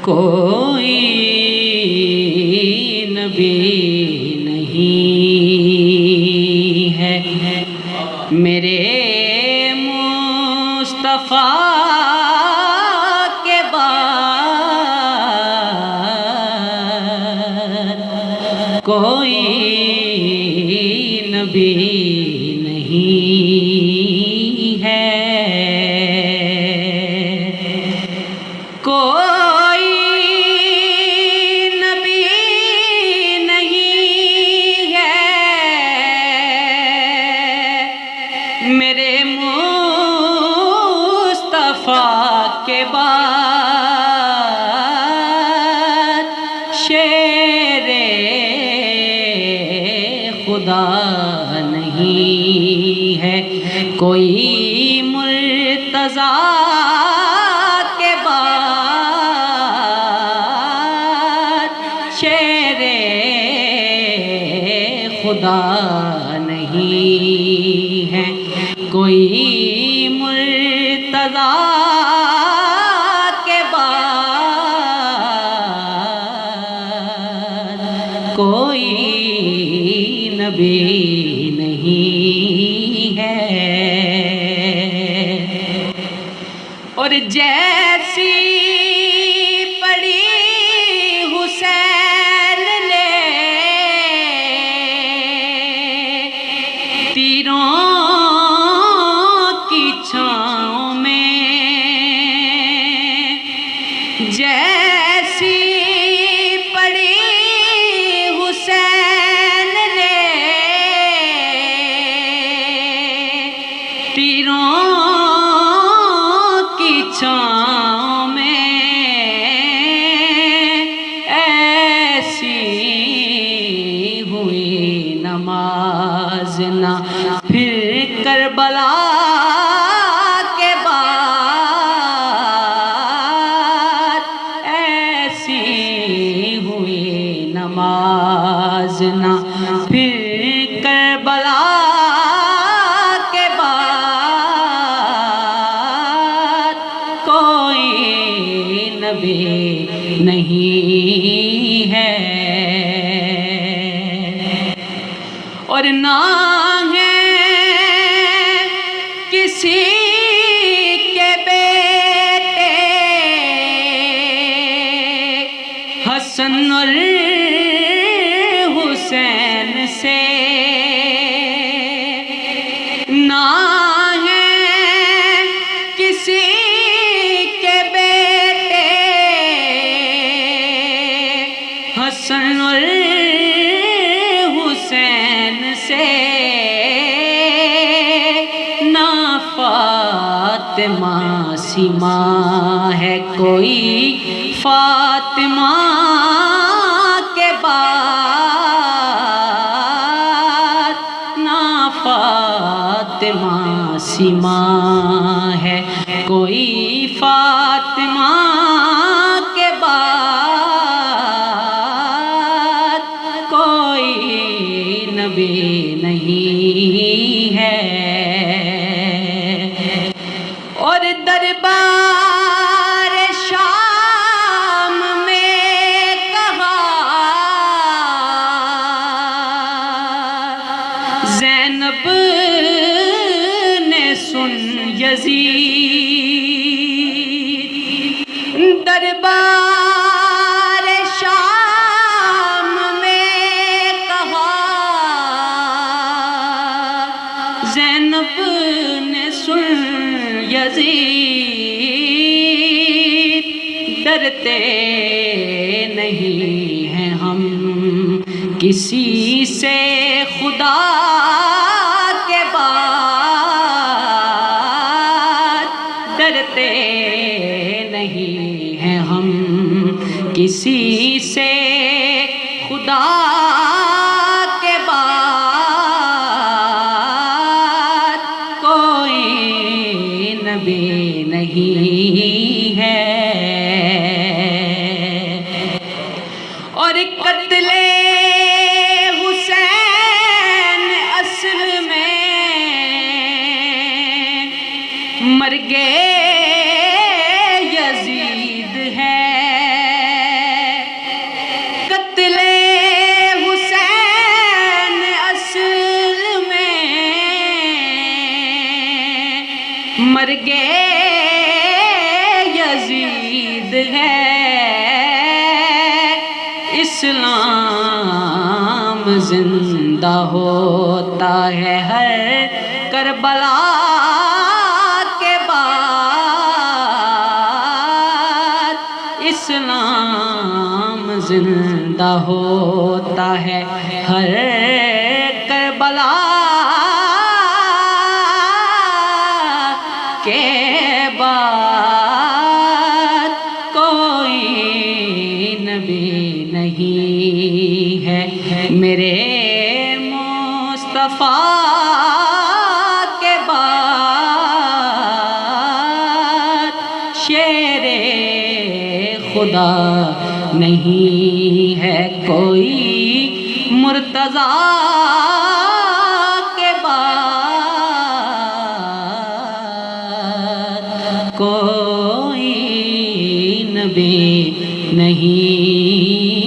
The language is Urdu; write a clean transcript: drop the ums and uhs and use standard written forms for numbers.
کوئی نبی نہیں ہے میرے مصطفیٰ کے بعد، کوئی نبی نہیں ہے، کوئی نبی نہیں ہے میرے مصطفیٰ کے بعد، شیر خدا نہیں ہے کوئی مرتضیٰ کے بعد، شیر خدا نہیں ہے کوئی مرتضیٰ کے بعد، کوئی نبی نہیں ہے۔ اور جیسی پڑی حسین نے تیروں کی چھاؤں میں، جیسی پڑی حسین نے تیروں کی چھاؤں میں، ایسی ہوئی نماز نہ پھر کربلا کے بعد، ایسی ہوئی نماز نہ پھر کربلا کے بعد، کوئی نبی نہیں ہے۔ اور نہ ہے کسی کے بیٹے حسن اور حسین سے، نہ ہے کسی کے بیٹے حسن اور حسین سے، نہ فاطمہ سیما ہے کوئی فاطمہ کے بعد، نہ فاطمہ سیما ہے کوئی فاطمہ کے بعد، کوئی نبی نہیں ہے۔ اور دربار شام میں کہا زینب نے سن یزید، دربار شام میں کہا زینب نے سن یزید، ڈرتے نہیں ہیں ہم کسی سے خدا کے بعد، ڈرتے نہیں ہیں ہم کسی سے خدا کے بعد، کوئی نبی نہیں ہے۔ اور قتل حسین اصل میں مرگ یزید ہے، مرگ یزید ہے، اسلام زندہ ہوتا ہے ہر کربلا کے بعد، اسلام زندہ ہوتا ہے ہر کربلا کے بعد، کوئی نبی نہیں ہے میرے مصطفیٰ کے بعد، شیر خدا نہیں ہے کوئی مرتضیٰ کے بعد، کوئی نبی نہیں